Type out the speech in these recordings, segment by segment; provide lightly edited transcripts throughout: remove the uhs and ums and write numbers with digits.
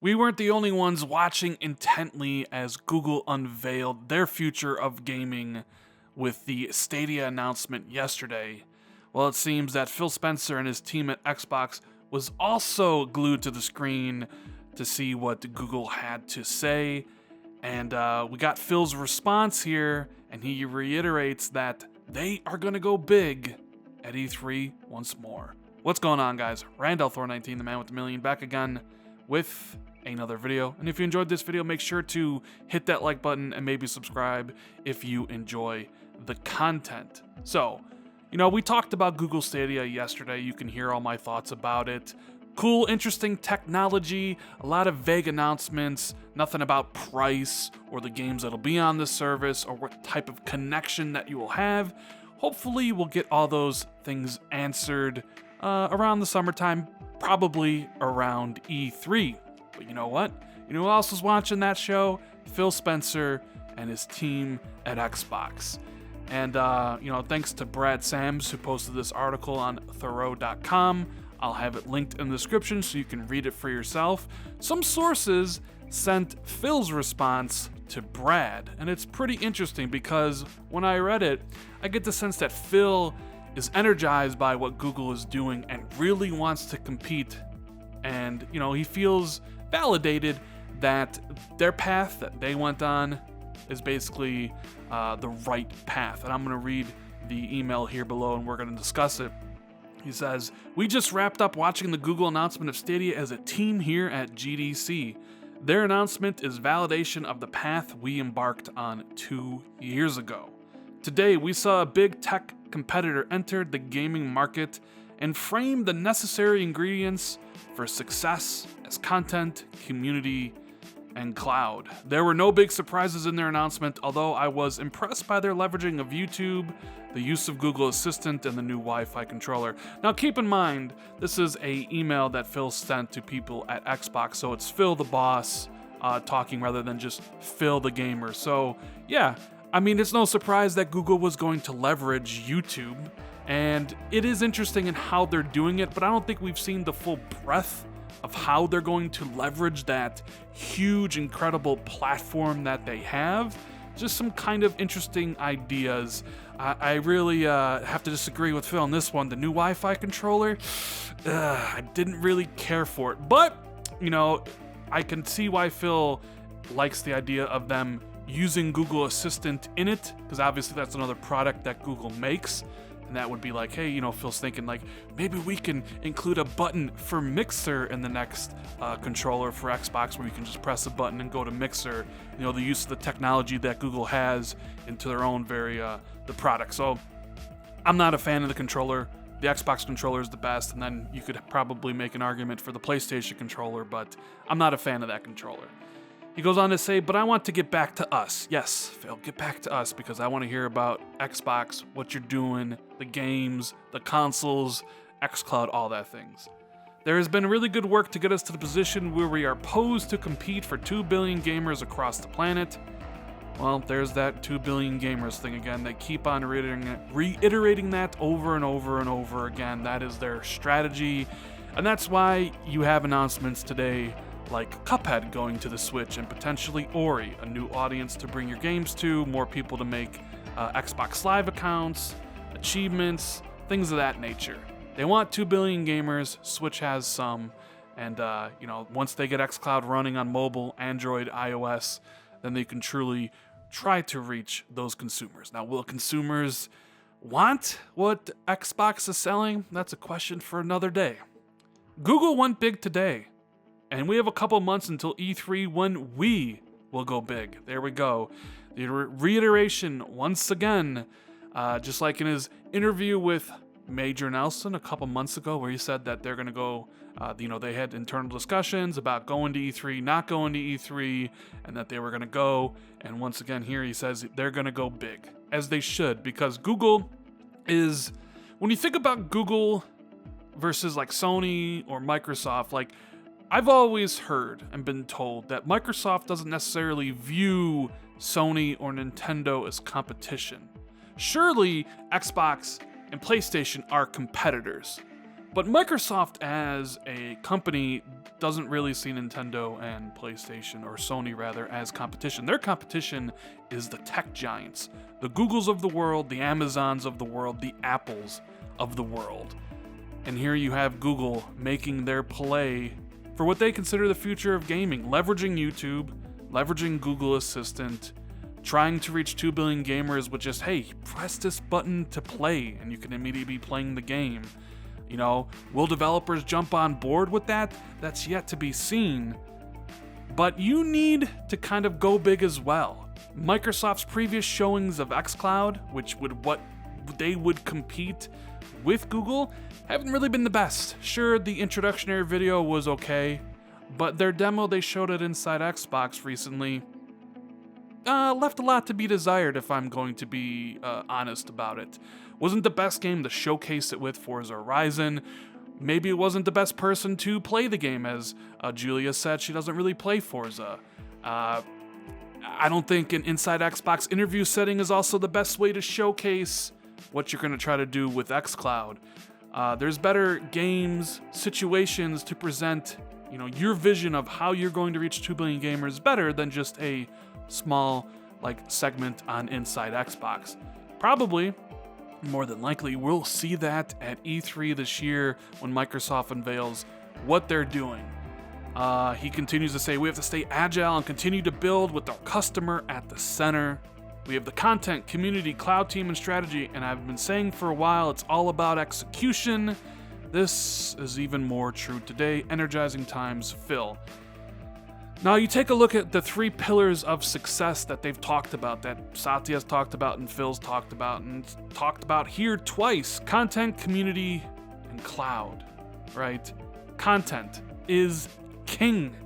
We weren't the only ones watching intently as Google unveiled their future of gaming with the Stadia announcement yesterday. Well, it seems that Phil Spencer and his team at Xbox was also glued to the screen to see what Google had to say. And we got Phil's response here, and he reiterates that they are going to go big at E3 once more. What's going on, guys? Randall Thor 19, the man with the million, back again with another video. And if you enjoyed this video, make sure to hit that like button and maybe subscribe if you enjoy the content. So, we talked about Google Stadia yesterday. You can hear all my thoughts about it. Cool, interesting technology, a lot of vague announcements, nothing about price or the games that'll be on the service or what type of connection that you will have. Hopefully we'll get all those things answered around the summertime, probably around E3. But you know what? You know who else was watching that show? Phil Spencer and his team at Xbox. And, thanks to Brad Sams who posted this article on Thor.com. I'll have it linked in the description so you can read it for yourself. Some sources sent Phil's response to Brad, and it's pretty interesting because when I read it, I get the sense that Phil is energized by what Google is doing and really wants to compete. And, he feels validated that their path that they went on is basically the right path. And I'm going to read the email here below and we're going to discuss it. He says, "We just wrapped up watching the Google announcement of Stadia as a team here at GDC. Their announcement is validation of the path we embarked on 2 years ago. Today, we saw a big tech competitor enter the gaming market and frame the necessary ingredients for success as content, community, and cloud. There were no big surprises in their announcement, although I was impressed by their leveraging of YouTube, the use of Google Assistant, and the new Wi-Fi controller." Now keep in mind, this is an email that Phil sent to people at Xbox, so it's Phil the boss talking rather than just Phil the gamer. So yeah, it's no surprise that Google was going to leverage YouTube, and it is interesting in how they're doing it, but I don't think we've seen the full breadth of how they're going to leverage that huge, incredible platform that they have. Just some kind of interesting ideas. I really have to disagree with Phil on this one. The new Wi-Fi controller, I didn't really care for it. But, I can see why Phil likes the idea of them using Google Assistant in it, because obviously that's another product that Google makes. And that would be like, hey, Phil's thinking like, maybe we can include a button for Mixer in the next controller for Xbox where you can just press a button and go to Mixer. The use of the technology that Google has into their own the product. So I'm not a fan of the controller. The Xbox controller is the best, and then you could probably make an argument for the PlayStation controller, but I'm not a fan of that controller. He goes on to say, "But I want to get back to us." Yes, Phil, get back to us, because I want to hear about Xbox, what you're doing, the games, the consoles, xCloud, all that things. "There has been really good work to get us to the position where we are posed to compete for 2 billion gamers across the planet." Well, there's that 2 billion gamers thing again. They keep on reiterating that over and over and over again. That is their strategy, and that's why you have announcements today like Cuphead going to the Switch and potentially Ori, a new audience to bring your games to, more people to make Xbox Live accounts, achievements, things of that nature. They want 2 billion gamers, Switch has some, and once they get xCloud running on mobile, Android, iOS, then they can truly try to reach those consumers. Now, will consumers want what Xbox is selling? That's a question for another day. Google went big today. And we have a couple months until E3 when we will go big. There we go. The reiteration once again, just like in his interview with Major Nelson a couple months ago, where he said that they're going to go, they had internal discussions about going to E3, not going to E3, and that they were going to go. And once again here he says they're going to go big, as they should, because Google is, when you think about Google versus like Sony or Microsoft, like, I've always heard and been told that Microsoft doesn't necessarily view Sony or Nintendo as competition. Surely Xbox and PlayStation are competitors, But Microsoft as a company doesn't really see Nintendo and PlayStation, or Sony rather, as competition. Their competition is the tech giants, the Googles of the world, the Amazons of the world, the Apples of the world. And here you have Google making their play for what they consider the future of gaming, leveraging YouTube, leveraging Google Assistant, trying to reach 2 billion gamers with just, hey, press this button to play, and you can immediately be playing the game. You know, will developers jump on board with that? That's yet to be seen. But you need to kind of go big as well. Microsoft's previous showings of xCloud, which they would compete with Google, haven't really been the best. Sure, the introductory video was okay, but their demo they showed at Inside Xbox recently left a lot to be desired, if I'm going to be honest about it. Wasn't the best game to showcase it with Forza Horizon. Maybe it wasn't the best person to play the game, as Julia said she doesn't really play Forza. I don't think an Inside Xbox interview setting is also the best way to showcase what you're going to try to do with xCloud. There's better games, situations to present, your vision of how you're going to reach 2 billion gamers better than just a small segment on Inside Xbox. Probably, more than likely, we'll see that at E3 this year when Microsoft unveils what they're doing. He continues to say, we have to stay agile and continue to build with our customer at the center. We have the content, community, cloud team, and strategy, and I've been saying for a while it's all about execution. This is even more true today. Energizing times, Phil. Now, you take a look at the 3 pillars of success that they've talked about, that Satya's talked about and Phil's talked about, and talked about here twice: content, community, and cloud, right? Content is king.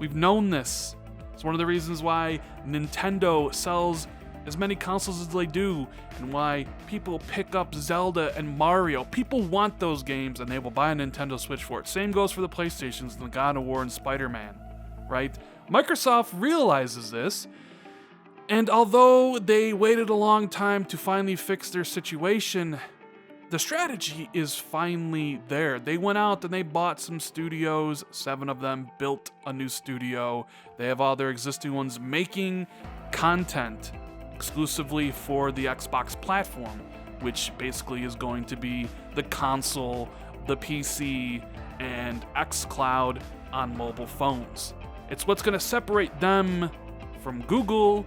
We've known this. It's one of the reasons why Nintendo sells as many consoles as they do, and why people pick up Zelda and Mario. People want those games, and they will buy a Nintendo Switch for it. Same goes for the PlayStations, the God of War and Spider-Man. Right? Microsoft realizes this, and although they waited a long time to finally fix their situation, the strategy is finally there. They went out and they bought some studios, 7 of them, built a new studio. They have all their existing ones making content exclusively for the Xbox platform, which basically is going to be the console, the PC, and xCloud on mobile phones. It's what's going to separate them from Google,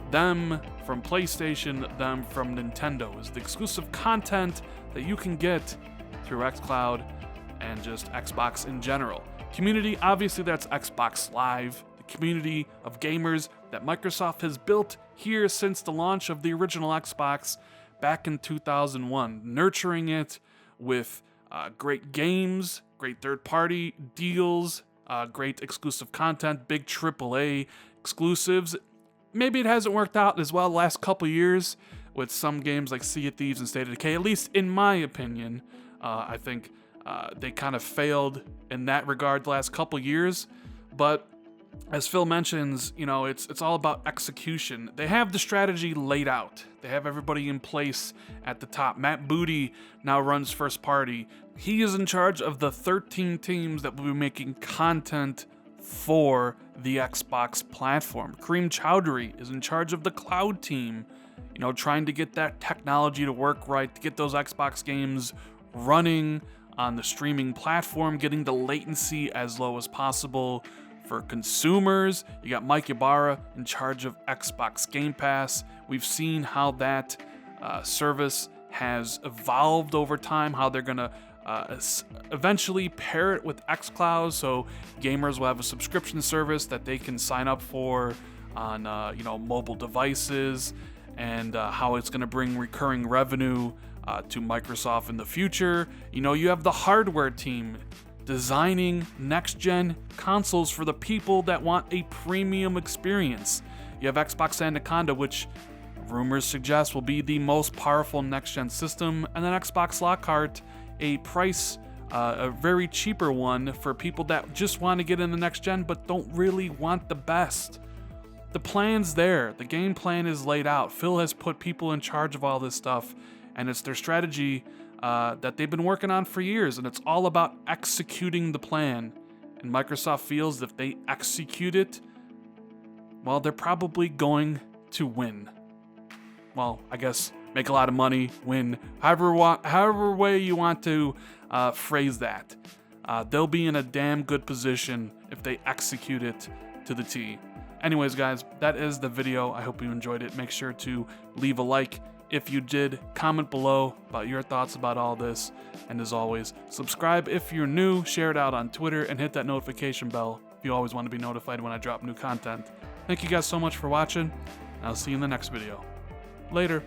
them from PlayStation, them from Nintendo, is the exclusive content that you can get through xCloud and just Xbox in general. Community, obviously that's Xbox Live, the community of gamers that Microsoft has built here since the launch of the original Xbox back in 2001, nurturing it with great games, great third-party deals, great exclusive content, big AAA exclusives. Maybe it hasn't worked out as well the last couple years with some games like Sea of Thieves and State of Decay, at least in my opinion. I think they kind of failed in that regard the last couple years, but as Phil mentions, it's all about execution. They have the strategy laid out. They have everybody in place at the top. Matt Booty now runs first party. He is in charge of the 13 teams that will be making content for the Xbox platform. Kareem Chowdhury is in charge of the cloud team, trying to get that technology to work right, to get those Xbox games running on the streaming platform, getting the latency as low as possible for consumers. You got Mike Ybarra in charge of Xbox Game Pass. We've seen how that service has evolved over time, how they're going to eventually pair it with xCloud, so gamers will have a subscription service that they can sign up for on mobile devices, and how it's going to bring recurring revenue to Microsoft in the future. You have the hardware team designing next-gen consoles for the people that want a premium experience. You have Xbox Anaconda, which rumors suggest will be the most powerful next-gen system, and then Xbox Lockhart, a very cheaper one for people that just want to get in the next-gen but don't really want the best. The plan's there. The game plan is laid out. Phil has put people in charge of all this stuff, and it's their strategy that they've been working on for years, and it's all about executing the plan. And Microsoft feels if they execute it, well, they're probably going to win. Well, I guess make a lot of money, win, however way you want to phrase that. They'll be in a damn good position if they execute it to the T. Anyways, guys, that is the video. I hope you enjoyed it. Make sure to leave a like if you did. Comment below about your thoughts about all this. And as always, subscribe if you're new, share it out on Twitter, and hit that notification bell if you always want to be notified when I drop new content. Thank you guys so much for watching, and I'll see you in the next video. Later.